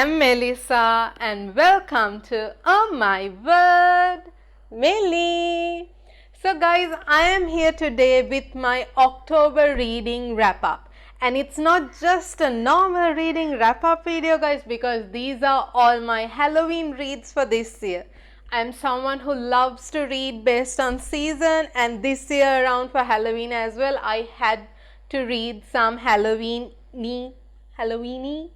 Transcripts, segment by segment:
I'm Melissa and welcome to My Word Melly. So guys, I am here today with my October reading wrap-up. And it's not just a normal reading wrap-up video guys, because these are all my Halloween reads for this year. I'm someone who loves to read based on season, and this year around for Halloween as well, I had to read some Halloweeny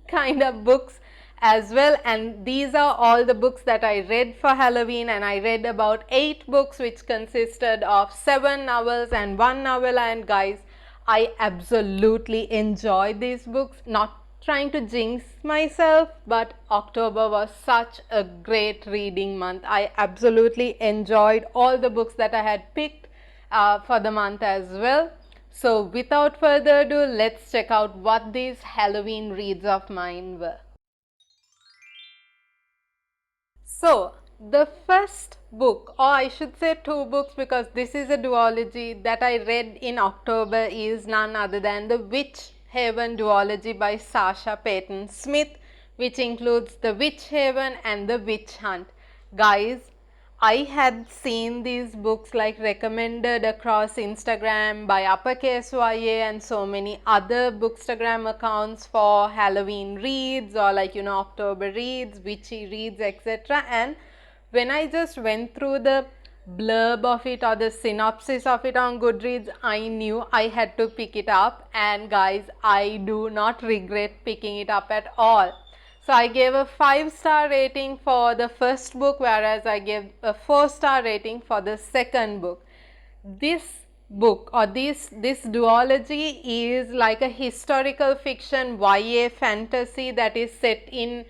kind of books as well, and these are all the books that I read for Halloween, and I read about 8 books which consisted of 7 novels and 1 novella. And guys, I absolutely enjoyed these books. Not trying to jinx myself, but October was such a great reading month. I absolutely enjoyed all the books that I had picked for the month as well. So without further ado, let's check out what these Halloween reads of mine were. So the first book, or I should say 2 books, because this is a duology that I read in October, is none other than the Witch Haven duology by Sasha Payton Smith, which includes The Witch Haven and The Witch Hunt. Guys, I had seen these books like recommended across Instagram by uppercase YA and so many other bookstagram accounts for Halloween reads, or like October reads, witchy reads, etc. And when I just went through the blurb of it or the synopsis of it on Goodreads, I knew I had to pick it up, and guys, I do not regret picking it up at all. So I gave a 5-star rating for the first book, whereas I gave a 4-star rating for the second book. This book, or this duology, is like a historical fiction YA fantasy that is set in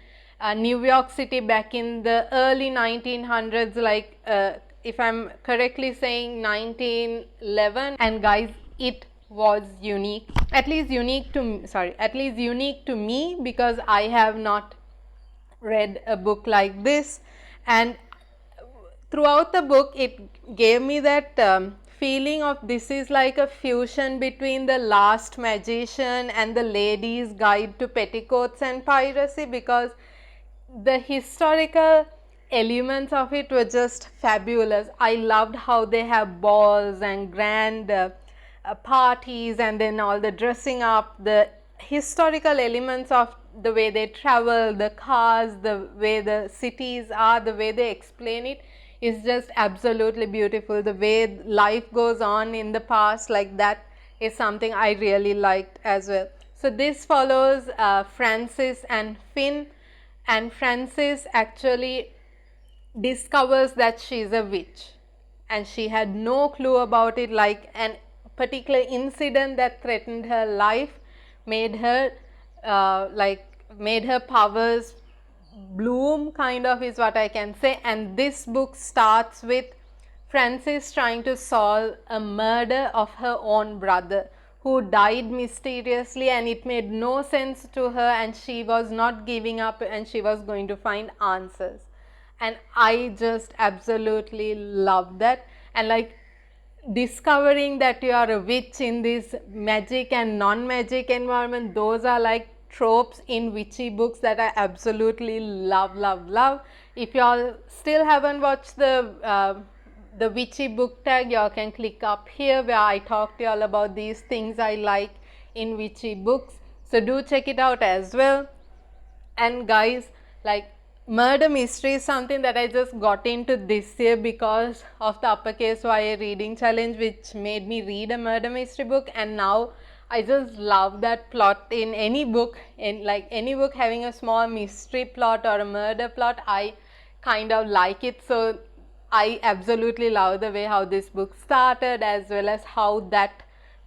New York City back in the early 1900s, like if I'm correctly saying 1911. And guys, it was unique, at least unique to me, because I have not read a book like this. And throughout the book, it gave me that feeling of this is like a fusion between The Last Magician and The Lady's Guide to Petticoats and Piracy, because the historical elements of it were just fabulous. I loved how they have balls and grand parties, and then all the dressing up, the historical elements of the way they travel, the cars, the way the cities are, the way they explain it is just absolutely beautiful. The way life goes on in the past, like that, is something I really liked as well. So this follows Frances and Finn, and Frances actually discovers that she is a witch, and she had no clue about it. Like an particular incident that threatened her life made her made her powers bloom, kind of, is what I can say. And this book starts with Frances trying to solve a murder of her own brother who died mysteriously, and it made no sense to her, and she was not giving up, and she was going to find answers. And I just absolutely love that. And like discovering that you are a witch in this magic and non-magic environment, those are like tropes in witchy books that I absolutely love. If you all still haven't watched the witchy book tag, you all can click up here where I talk to you all about these things I like in witchy books. So do check it out as well. And guys, like murder mystery is something that I just got into this year because of the uppercase YA reading challenge, which made me read a murder mystery book. And now I just love that plot in any book, in like any book having a small mystery plot or a murder plot, I kind of like it. So I absolutely love the way how this book started, as well as how that,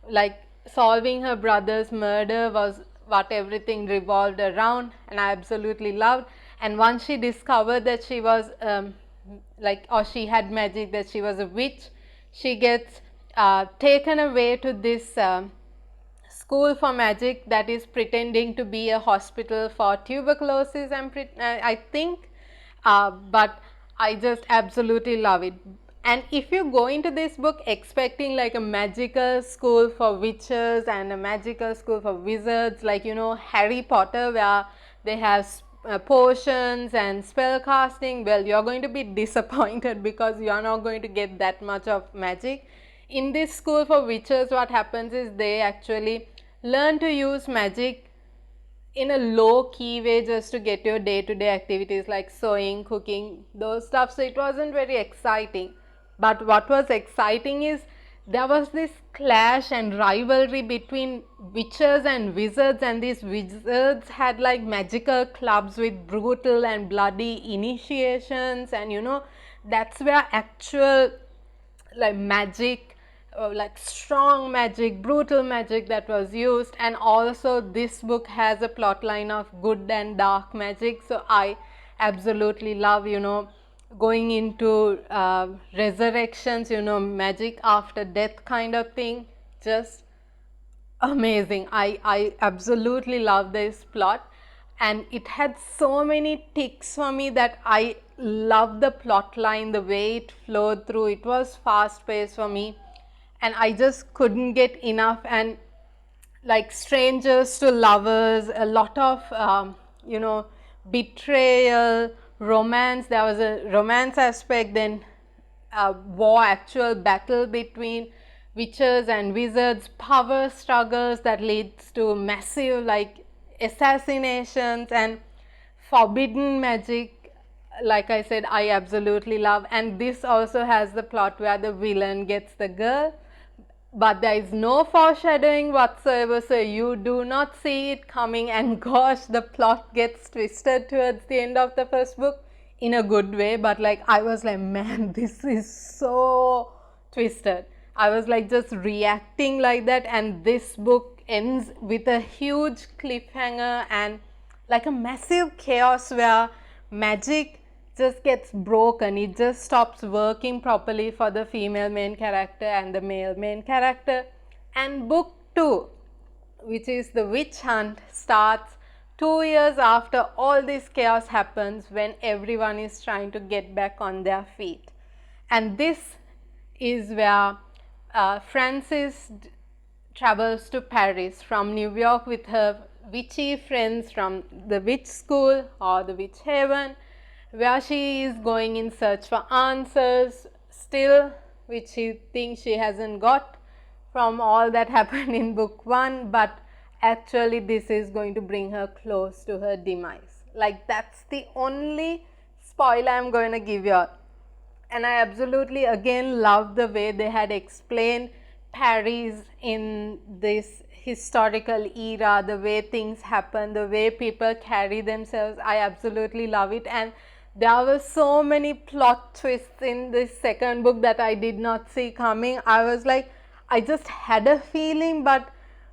like, solving her brother's murder was what everything revolved around, and I absolutely loved. And once she discovered that she was or she had magic, that she was a witch, she gets taken away to this school for magic that is pretending to be a hospital for tuberculosis, I think, but I just absolutely love it. And if you go into this book expecting like a magical school for witches and a magical school for wizards, like Harry Potter, where they have potions and spell casting, well, you're going to be disappointed because you're not going to get that much of magic. In this school for witches, what happens is they actually learn to use magic in a low key way just to get your day to day activities like sewing, cooking, those stuff. So it wasn't very exciting. But what was exciting is there was this clash and rivalry between witches and wizards, and these wizards had like magical clubs with brutal and bloody initiations, and that's where actual like magic, like strong magic, brutal magic that was used. And also this book has a plot line of good and dark magic, so I absolutely love going into resurrections, magic after death kind of thing. Just amazing. I absolutely love this plot, and it had so many ticks for me that I love the plot line, the way it flowed through. It was fast paced for me, and I just couldn't get enough. And like strangers to lovers, a lot of betrayal, romance. There was a romance aspect, then war, actual battle between witches and wizards, power struggles that leads to massive like assassinations and forbidden magic. Like I said, I absolutely love. And this also has the plot where the villain gets the girl, but there is no foreshadowing whatsoever, so you do not see it coming. And gosh, the plot gets twisted towards the end of the first book in a good way, but like I was like, man, this is so twisted. I was like just reacting like that, and this book ends with a huge cliffhanger and like a massive chaos where magic just gets broken. It just stops working properly for the female main character and the male main character. And book 2, which is the witch hunt, starts 2 years after all this chaos happens, when everyone is trying to get back on their feet. And this is where Frances travels to Paris from New York with her witchy friends from the witch school or the witch haven, where she is going in search for answers still, which she thinks she hasn't got from all that happened in book 1, but actually this is going to bring her close to her demise. Like, that's the only spoiler I'm going to give you. And I absolutely again love the way they had explained Paris in this historical era, the way things happen, the way people carry themselves. I absolutely love it. And there were so many plot twists in this second book that I did not see coming. I was like, I just had a feeling, but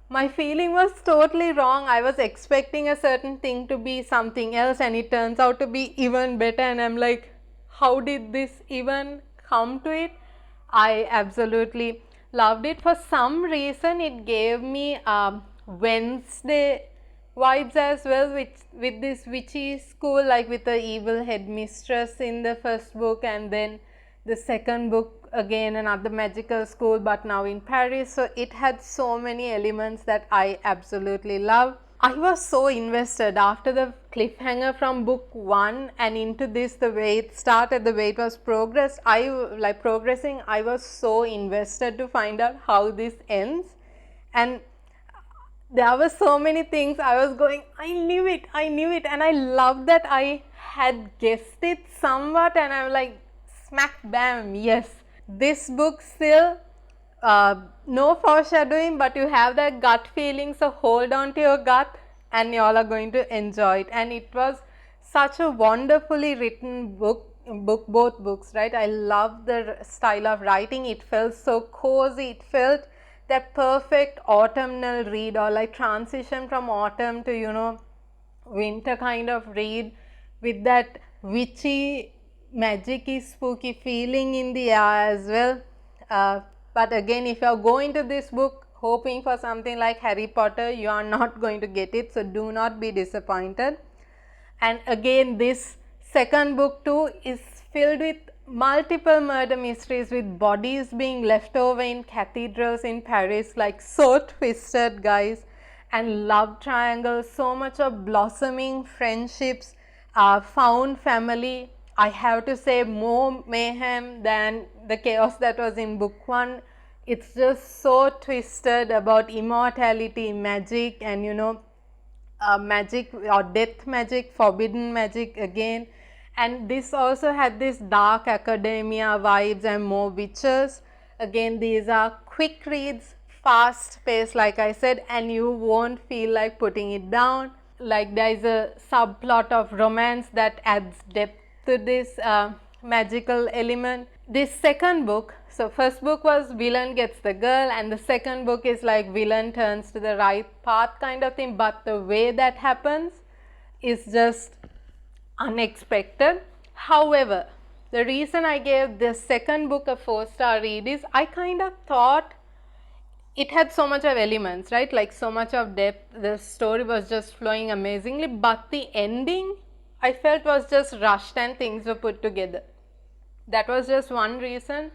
my feeling was totally wrong. I was expecting a certain thing to be something else, and it turns out to be even better. And I'm like, how did this even come to it? I absolutely loved it. For some reason, it gave me Wednesday vibes as well, with this witchy school, like with the evil headmistress in the first book, and then the second book again another magical school, but now in Paris. So it had so many elements that I absolutely love. I was so invested after the cliffhanger from book 1 and into this, the way it started, the way it was progressing, I was so invested to find out how this ends. And there were so many things I was going, I knew it, and I love that I had guessed it somewhat, and I'm like, smack bam, yes. This book still, no foreshadowing, but you have that gut feeling, so hold on to your gut and you all are going to enjoy it. And it was such a wonderfully written book, both books, right? I love the style of writing. It felt so cozy, it felt that perfect autumnal read, or like transition from autumn to winter kind of read, with that witchy, magicy, spooky feeling in the air as well. But again, if you are going to this book hoping for something like Harry Potter, you are not going to get it, so do not be disappointed. And again, this second book too is filled with multiple murder mysteries, with bodies being left over in cathedrals in Paris, like so twisted, guys, and love triangles, so much of blossoming friendships, found family. I have to say more mayhem than the chaos that was in book 1. It's just so twisted about immortality, magic, and magic or death magic, forbidden magic again. And this also had this dark academia vibes and more witches. Again, these are quick reads, fast paced, like I said, and you won't feel like putting it down. Like there is a subplot of romance that adds depth to this magical element. This second book, so first book was villain gets the girl, and the second book is like villain turns to the right path kind of thing, but the way that happens is just unexpected. However, the reason I gave the second book a 4-star read is I kind of thought it had so much of elements, right? Like so much of depth. The story was just flowing amazingly, but the ending I felt was just rushed and things were put together. That was just one reason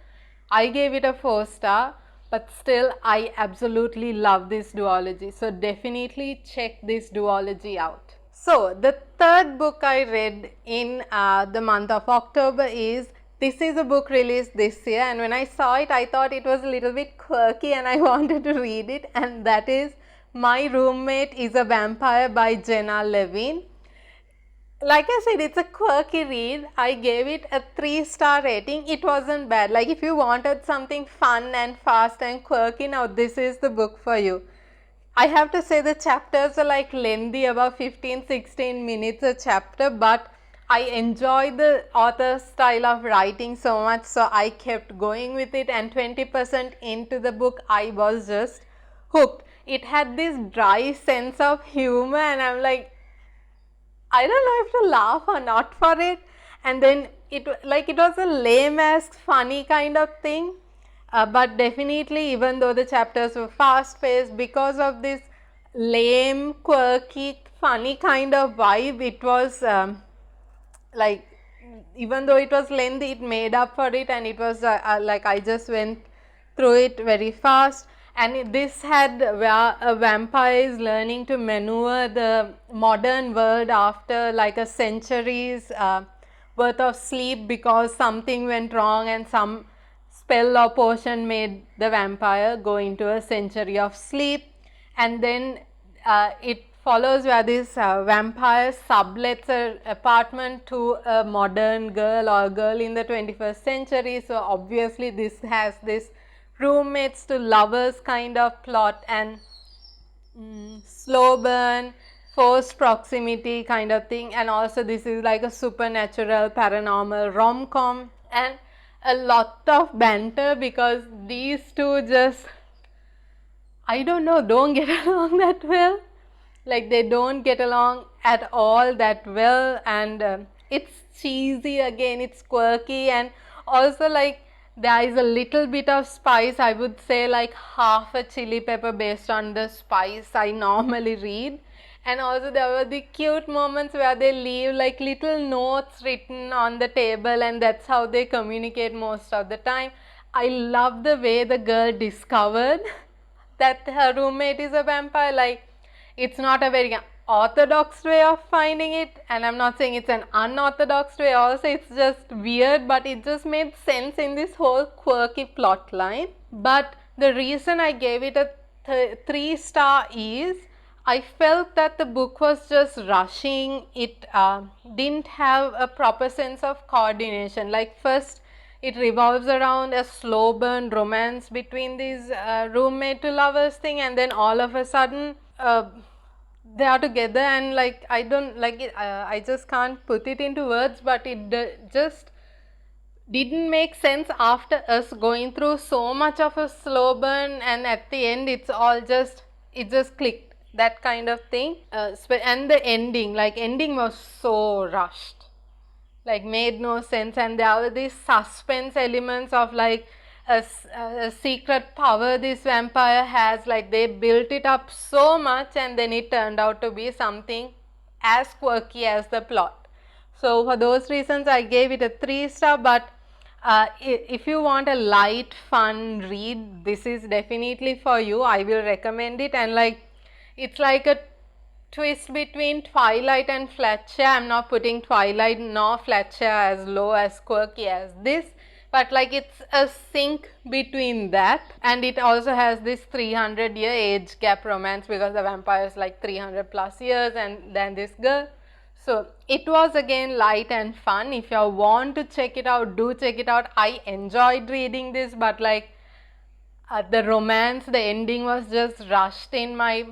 I gave it a 4-star, but still I absolutely love this duology. So definitely check this duology out. So the third book I read in the month of October is, this is a book released this year, and when I saw it I thought it was a little bit quirky and I wanted to read it, and that is My Roommate is a Vampire by Jenna Levine. Like I said, it's a quirky read. I gave it a 3-star rating. It wasn't bad. Like if you wanted something fun and fast and quirky, now this is the book for you. I have to say the chapters are like lengthy, about 15-16 minutes a chapter, but I enjoy the author's style of writing so much, so I kept going with it, and 20% into the book I was just hooked. It had this dry sense of humor and I'm like, I don't know if to laugh or not for it, and then it was a lame ass funny kind of thing, but definitely even though the chapters were fast paced, because of this lame, quirky, funny kind of vibe, it was like, even though it was lengthy, it made up for it, and it was like I just went through it very fast. And this had a vampire is learning to maneuver the modern world after like a century's worth of sleep, because something went wrong and some spell or potion made the vampire go into a century of sleep. And then it follows where this vampire sublets an apartment to a modern girl or a girl in the 21st century. So obviously this has this roommates to lovers kind of plot, and slow burn, forced proximity kind of thing, and also this is like a supernatural paranormal rom-com, and a lot of banter because these two just, I don't know, don't get along that well. Like they don't get along at all that well, and it's cheesy again, it's quirky, and also like there is a little bit of spice. I would say like half a chili pepper based on the spice I normally read. And also there were the cute moments where they leave like little notes written on the table, and that's how they communicate most of the time. I love the way the girl discovered that her roommate is a vampire. Like it's not a very orthodox way of finding it, and I'm not saying it's an unorthodox way also, it's just weird, but it just made sense in this whole quirky plot line. But the reason I gave it a 3-star is I felt that the book was just rushing. It didn't have a proper sense of coordination. Like first it revolves around a slow burn romance between these roommate to lovers thing, and then all of a sudden they are together, and like I don't like it, I just can't put it into words, but it just didn't make sense after us going through so much of a slow burn, and at the end it's all just, it just clicked, that kind of thing. And the ending was so rushed, like made no sense, and there were these suspense elements of like a secret power this vampire has, like they built it up so much and then it turned out to be something as quirky as the plot. So for those reasons I gave it a 3-star, but if you want a light fun read, this is definitely for you. I will recommend it, and like it's like a twist between Twilight and Fletcher. I'm not putting Twilight nor Fletcher as low as quirky as this, but like it's a sync between that, and it also has this 300-year age gap romance because the vampire is like 300 plus years and then this girl. So it was again light and fun. If you want to check it out, do check it out. I enjoyed reading this, but like the romance, the ending was just rushed in my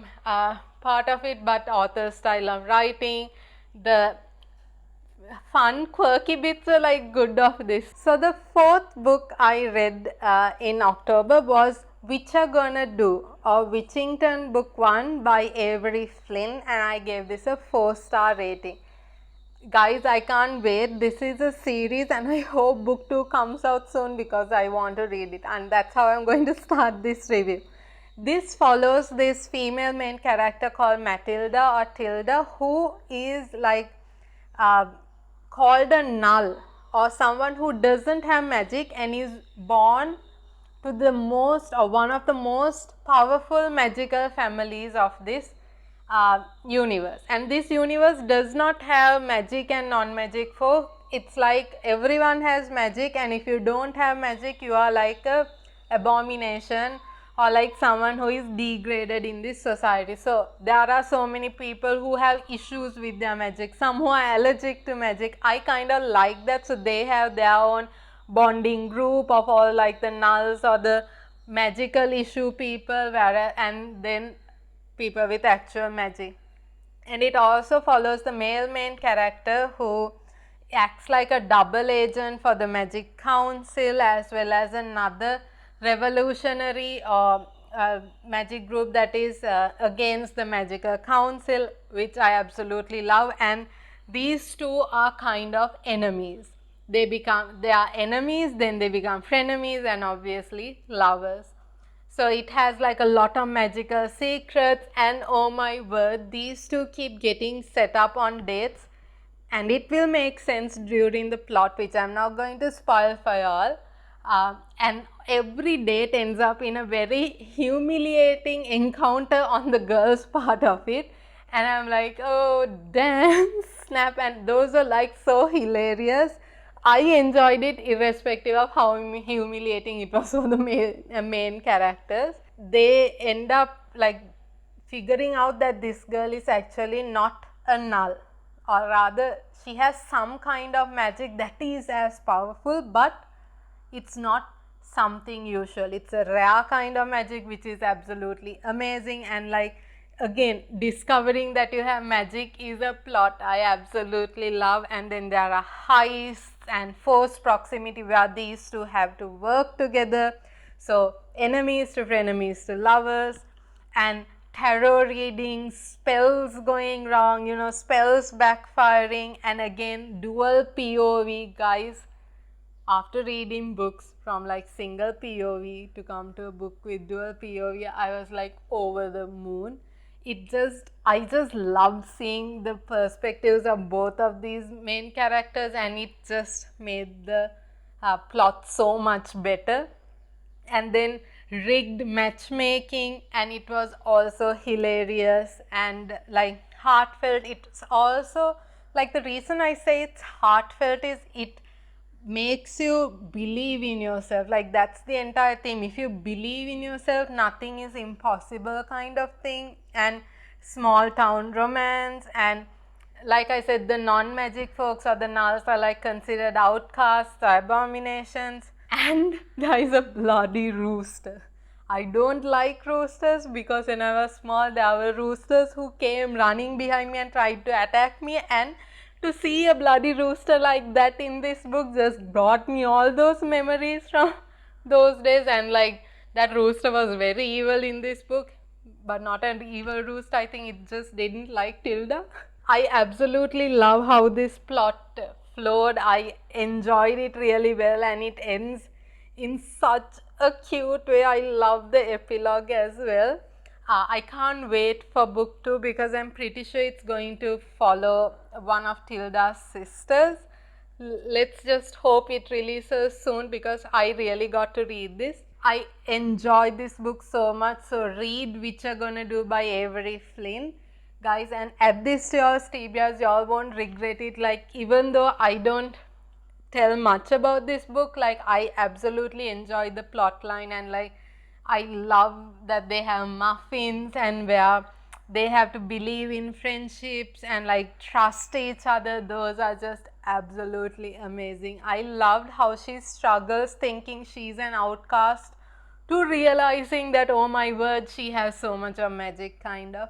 part of it, but author's style of writing, the fun quirky bits are like good of this. So the fourth book I read in October was Witcher Gonna Do, or Witchington Book 1 by Avery Flynn, and I gave this a 4-star rating. Guys, I can't wait. This is a series and I hope book 2 comes out soon because I want to read it, and that's how I'm going to start this review. This follows this female main character called Matilda or Tilda, who is like called a null, or someone who doesn't have magic and is born to the most or one of the most powerful magical families of this universe. And this universe does not have magic and non-magic folk. It's like everyone has magic, and if you don't have magic, you are like a abomination or like someone who is degraded in this society. So there are so many people who have issues with their magic, some who are allergic to magic. I kind of like that. So they have their own bonding group of all like the nulls or the magical issue people, and then people with actual magic. And it also follows the male main character who acts like a double agent for the Magic Council as well as another revolutionary or magic group that is against the Magical Council, which I absolutely love. And these two are kind of enemies. They are enemies, then they become frenemies, and obviously lovers. So it has like a lot of magical secrets, and oh my word, these two keep getting set up on dates, and it will make sense during the plot, which I'm not going to spoil for y'all. And every date ends up in a very humiliating encounter on the girl's part of it, and I'm like, oh damn, snap. And those are like so hilarious. I enjoyed it irrespective of how humiliating it was for the main characters. They end up like figuring out that this girl is actually not a null, or rather she has some kind of magic that is as powerful, but it's not something usual. It's a rare kind of magic which is absolutely amazing, and like again, discovering that you have magic is a plot I absolutely love. And then there are heists and forced proximity where these two have to work together. So enemies to frenemies to lovers, and tarot readings, spells going wrong, you know, spells backfiring, and again dual POV. Guys, after reading books from like single POV to come to a book with dual POV, I was like over the moon. I just loved seeing the perspectives of both of these main characters, and it just made the plot so much better. And then rigged matchmaking, and it was also hilarious and like heartfelt. It's also like, the reason I say it's heartfelt is it makes you believe in yourself. Like that's the entire theme. If you believe in yourself, nothing is impossible kind of thing. And small town romance, and like I said, the non-magic folks or the nulls are like considered outcasts or abominations. And there is a bloody rooster. I don't like roosters because when I was small there were roosters who came running behind me and tried to attack me, and to see a bloody rooster like that in this book just brought me all those memories from those days. And like that rooster was very evil in this book, but not an evil rooster. I think it just didn't like Tilda. I absolutely love how this plot flowed. I enjoyed it really well, and it ends in such a cute way. I love the epilogue as well. I can't wait for book 2 because I'm pretty sure it's going to follow one of Tilda's sisters. Let's just hope it releases soon because I really got to read this. I enjoyed this book so much. So read Witcher Gonna Do by Avery Flynn. guys, and at this your Stevias, y'all won't regret it. Like, even though I don't tell much about this book, like I absolutely enjoy the plot line, and like I love that they have muffins and where they have to believe in friendships and like trust each other. Those are just absolutely amazing. I loved how she struggles thinking she's an outcast to realizing that, oh my word, she has so much of magic kind of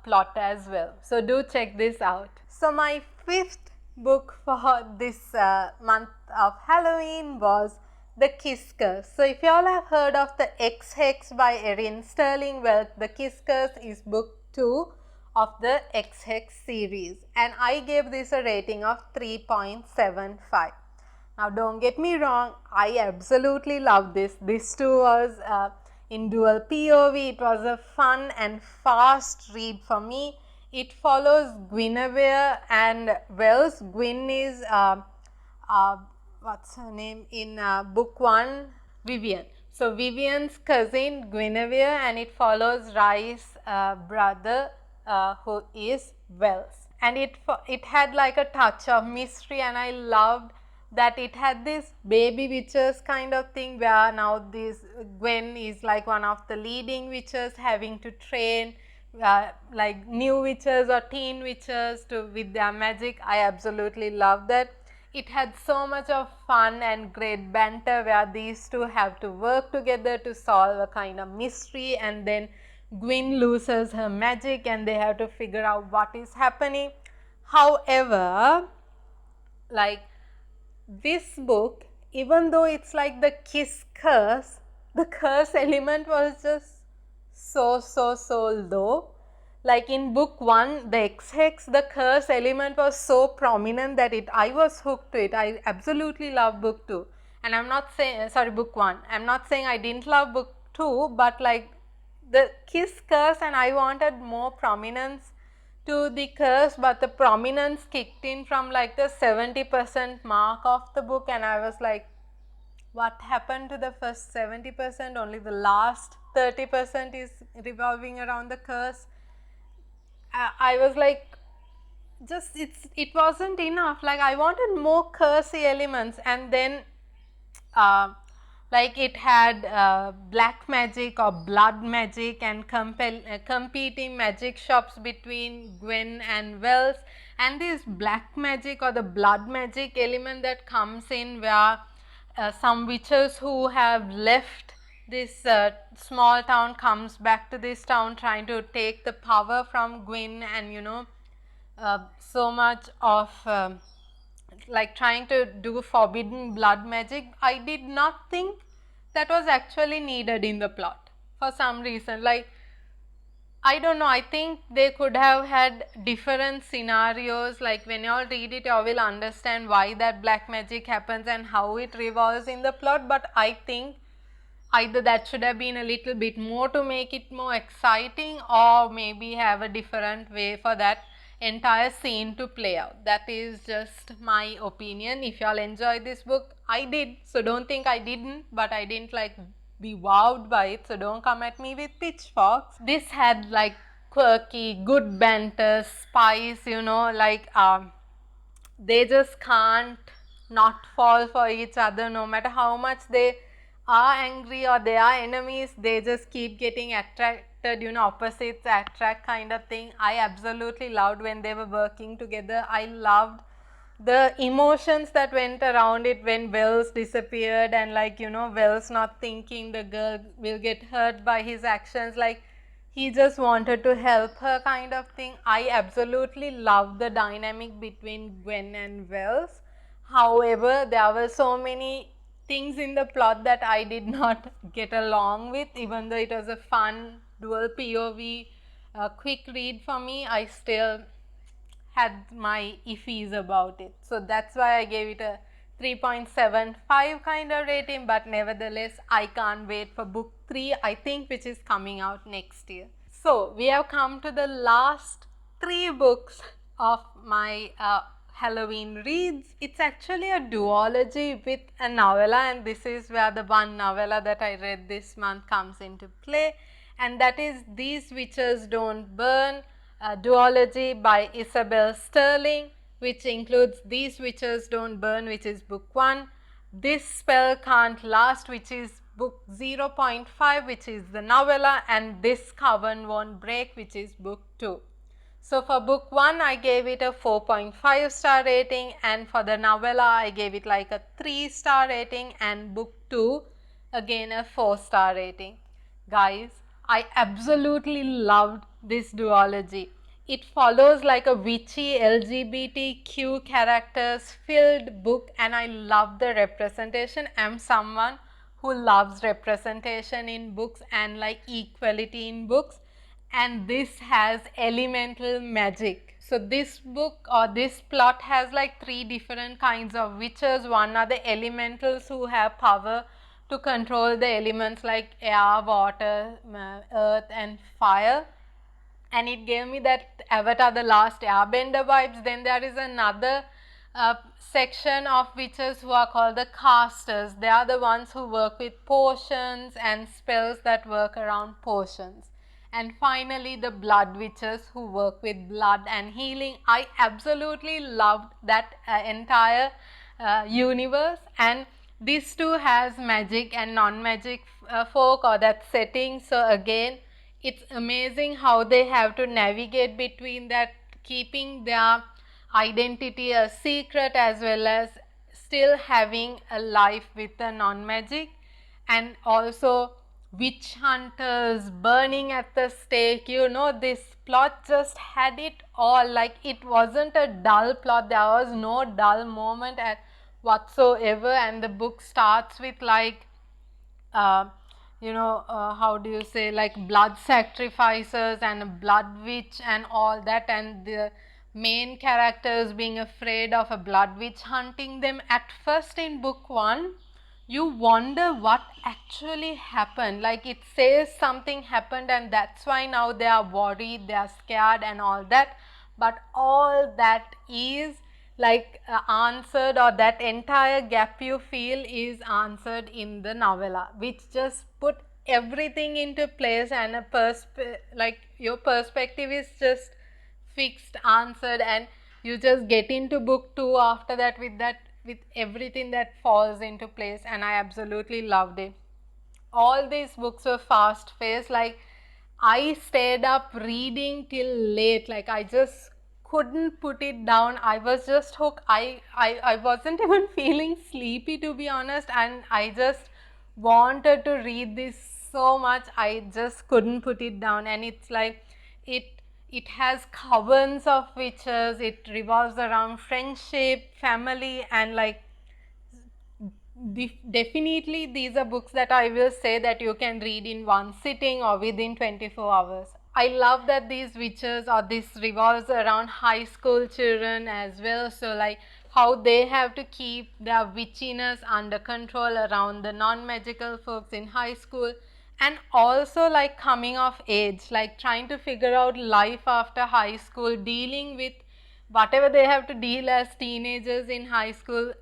plot as well. So do check this out. So my fifth book for this month of Halloween was The Kiss Curse. So if you all have heard of the Ex-Hex by Erin Sterling, well, The Kiss Curse is book 2 of the ex-hex series, and I gave this a rating of 3.75. Now don't get me wrong, I absolutely love this. This too was in dual POV. It was a fun and fast read for me. It follows Guinevere and Wells. Gwyn is what's her name in book 1? Vivian. So Vivian's cousin Guinevere, and it follows Rye's brother who is Wells. And it had like a touch of mystery, and I loved that it had this baby witches kind of thing, where now this Gwen is like one of the leading witches, having to train like new witches or teen witches to with their magic. I absolutely love that. It had so much of fun and great banter where these two have to work together to solve a kind of mystery, and then Gwyn loses her magic and they have to figure out what is happening. However, like this book, even though it's like the kiss curse, the curse element was just so low. Like in book 1, the ex-hex, the curse element was so prominent that I was hooked to it. I absolutely love book 2. And I'm not saying, sorry, book 1. I'm not saying I didn't love book 2, but like the kiss curse, and I wanted more prominence to the curse, but the prominence kicked in from like the 70% mark of the book, and I was like, what happened to the first 70%? Only the last 30% is revolving around the curse. I was like, just it wasn't enough. Like I wanted more cursey elements, and then like it had black magic or blood magic and competing magic shops between Gwen and Wells, and this black magic or the blood magic element that comes in where some witches who have left this small town comes back to this town trying to take the power from Gwen, and you know so much of like trying to do forbidden blood magic. I did not think that was actually needed in the plot for some reason. Like I don't know, I think they could have had different scenarios. Like when you all read it, you will understand why that black magic happens and how it revolves in the plot. But I think either that should have been a little bit more to make it more exciting, or maybe have a different way for that entire scene to play out. That is just my opinion. If y'all enjoy this book, I did, so don't think I didn't, but I didn't like be wowed by it, so don't come at me with pitchforks. This had like quirky, good banter, spice, you know, like they just can't not fall for each other. No matter how much they are angry or they are enemies, they just keep getting attracted, you know, opposites attract kind of thing. I absolutely loved when they were working together. I loved the emotions that went around it when Wells disappeared, and like, you know, Wells not thinking the girl will get hurt by his actions, like he just wanted to help her kind of thing. I absolutely love the dynamic between Gwen and Wells. However, there were so many things in the plot that I did not get along with. Even though it was a fun dual POV quick read for me, I still had my iffies about it. So that's why I gave it a 3.75 kind of rating, but nevertheless I can't wait for book 3, I think, which is coming out next year. So we have come to the last 3 books of my Halloween reads. It's actually a duology with a novella, and this is where the one novella that I read this month comes into play, and that is These Witches Don't Burn, duology by Isabel Sterling, which includes These Witches Don't Burn, which is book 1, This Spell Can't Last, which is book 0.5, which is the novella, and This Coven Won't Break, which is book 2. So for book 1, I gave it a 4.5 star rating, and for the novella, I gave it like a 3-star rating, and book 2, again a 4-star rating. Guys, I absolutely loved this duology. It follows like a witchy LGBTQ characters filled book, and I love the representation. I'm someone who loves representation in books and like equality in books, and this has elemental magic. So this book or this plot has like 3 different kinds of witches. One are the elementals who have power to control the elements like air, water, earth and fire, and it gave me that Avatar the Last Airbender vibes. Then there is another section of witches who are called the casters. They are the ones who work with potions and spells that work around potions. And finally, the blood witches who work with blood and healing. I absolutely loved that entire universe, and this too has magic and non-magic folk or that setting. So again, it's amazing how they have to navigate between that, keeping their identity a secret as well as still having a life with the non-magic, and also witch hunters burning at the stake. You know, this plot just had it all. Like, it wasn't a dull plot. There was no dull moment at whatsoever, and the book starts with like how do you say, like blood sacrifices and a blood witch and all that, and the main characters being afraid of a blood witch hunting them. At first in book 1, you wonder what actually happened. Like, it says something happened and that's why now they are worried, they are scared and all that, but all that is like answered, or that entire gap you feel is answered in the novella, which just put everything into place, and like your perspective is just fixed, answered, and you just get into book 2 after that with everything that falls into place. And I absolutely loved it. All these books were fast paced. Like, I stayed up reading till late. Like, I just couldn't put it down. I was just hooked. I wasn't even feeling sleepy, to be honest, and I just wanted to read this so much. I just couldn't put it down. And it's like it has covens of witches. It revolves around friendship, family, and like definitely these are books that I will say that you can read in one sitting or within 24 hours. I love that these witches, or this revolves around high school children as well. So like how they have to keep their witchiness under control around the non-magical folks in high school, and also like coming of age, like trying to figure out life after high school, dealing with whatever they have to deal as teenagers in high school,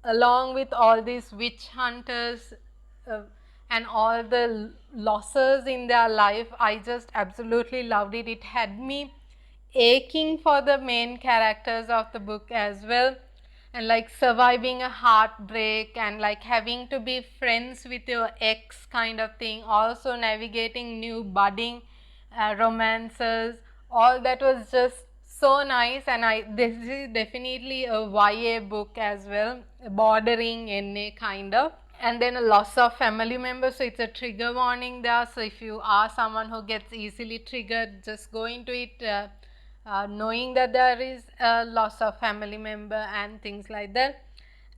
along with all these witch hunters and all the losses in their life. I just absolutely loved it. It had me aching for the main characters of the book as well, and like surviving a heartbreak and like having to be friends with your ex kind of thing, also navigating new budding romances. All that was just so nice, and this is definitely a YA book as well, bordering NA kind of. And then a loss of family members, so it's a trigger warning there. So if you are someone who gets easily triggered, just go into it knowing that there is a loss of family member and things like that.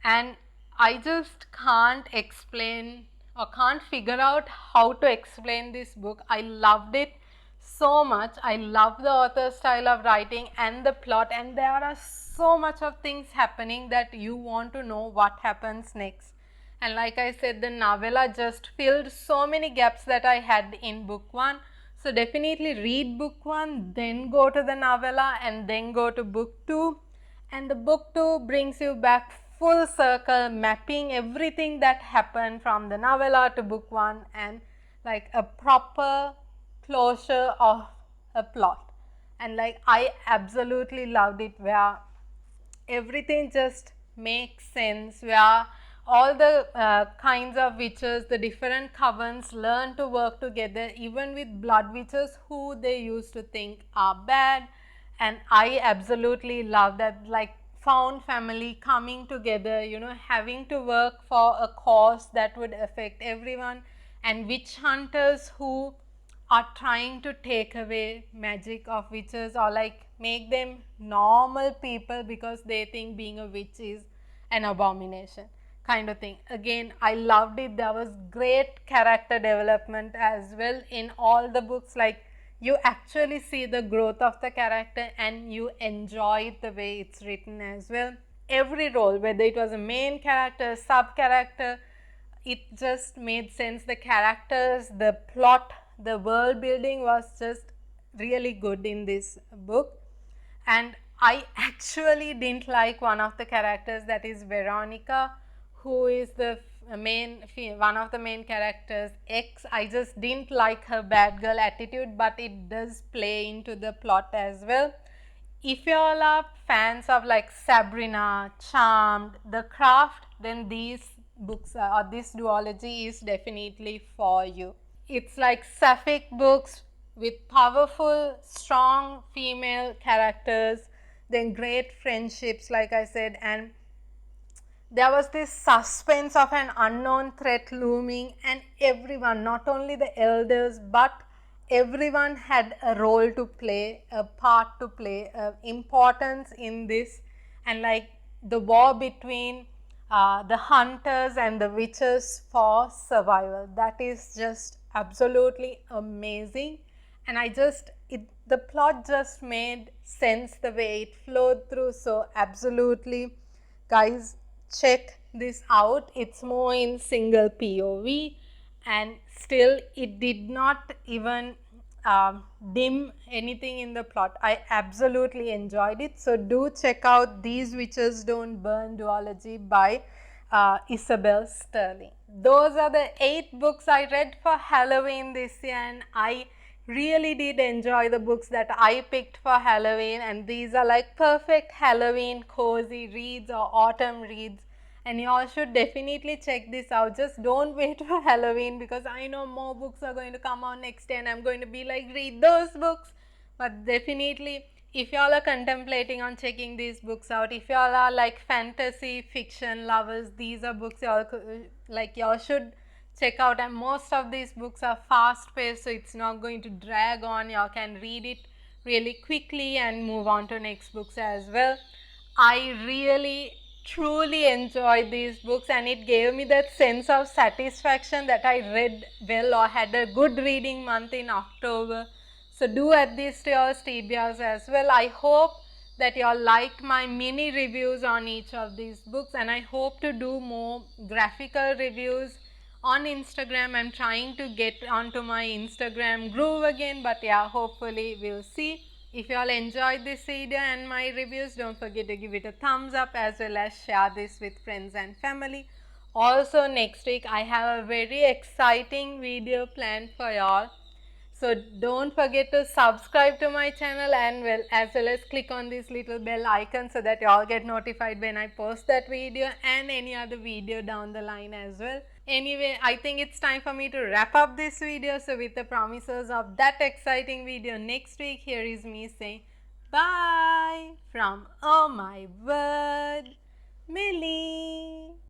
And I just can't explain or can't figure out how to explain this book. I loved it so much. I love the author's style of writing and the plot, and there are so much of things happening that you want to know what happens next. And like I said, the novella just filled so many gaps that I had in book 1. So definitely read book 1, then go to the novella, and then go to book 2. And the book 2 brings you back full circle, mapping everything that happened from the novella to book 1, and like a proper closure of a plot. and like I absolutely loved it, where everything just makes sense, where all the kinds of witches, the different covens learn to work together, even with blood witches who they used to think are bad. And I absolutely love that, like found family coming together, you know, having to work for a cause that would affect everyone, and witch hunters who are trying to take away magic of witches, or like make them normal people because they think being a witch is an abomination kind of thing. Again, I loved it. There was great character development as well in all the books. Like you actually see the growth of the character and you enjoy it the way it's written as well. Every role, whether it was a main character, sub character, it just made sense. The characters, the plot, the world building was just really good in this book. And I actually didn't like one of the characters, that is Veronica, who is the one of the main characters, X. I just didn't like her bad girl attitude, but it does play into the plot as well. If you all are fans of like Sabrina, Charmed, The Craft, then these books or this duology is definitely for you. It's like sapphic books with powerful, strong female characters, then great friendships, like I said, and there was this suspense of an unknown threat looming, and everyone, not only the elders, but everyone had a role to play, a part to play, importance in this. And like the war between the hunters and the witches for survival, that is just absolutely amazing. And I just, the plot just made sense the way it flowed through. So absolutely, guys, check this out. It's more in single POV, and still it did not even dim anything in the plot. I absolutely enjoyed it. So do check out These Witches Don't Burn duology by Isabel Sterling. Those are the 8 books I read for Halloween this year, and I really did enjoy the books that I picked for Halloween, and these are like perfect Halloween cozy reads or autumn reads, and you all should definitely check this out. Just don't wait for Halloween, because I know more books are going to come out next year and I'm going to be like, read those books. But definitely, if y'all are contemplating on checking these books out, if y'all are like fantasy fiction lovers, these are books y'all like y'all should check out. And most of these books are fast paced, so it's not going to drag on. Y'all can read it really quickly and move on to next books as well. I really truly enjoyed these books, and it gave me that sense of satisfaction that I read well or had a good reading month in October. So do add this to your TBRs as well. I hope that you all liked my mini reviews on each of these books, and I hope to do more graphical reviews on Instagram. I'm trying to get onto my Instagram groove again, but yeah, hopefully we'll see. If you all enjoyed this video and my reviews, don't forget to give it a thumbs up, as well as share this with friends and family. Also next week I have a very exciting video planned for y'all. So don't forget to subscribe to my channel, and as well as click on this little bell icon so that you all get notified when I post that video and any other video down the line as well. Anyway, I think it's time for me to wrap up this video. So with the promises of that exciting video next week, here is me saying bye from Oh My Word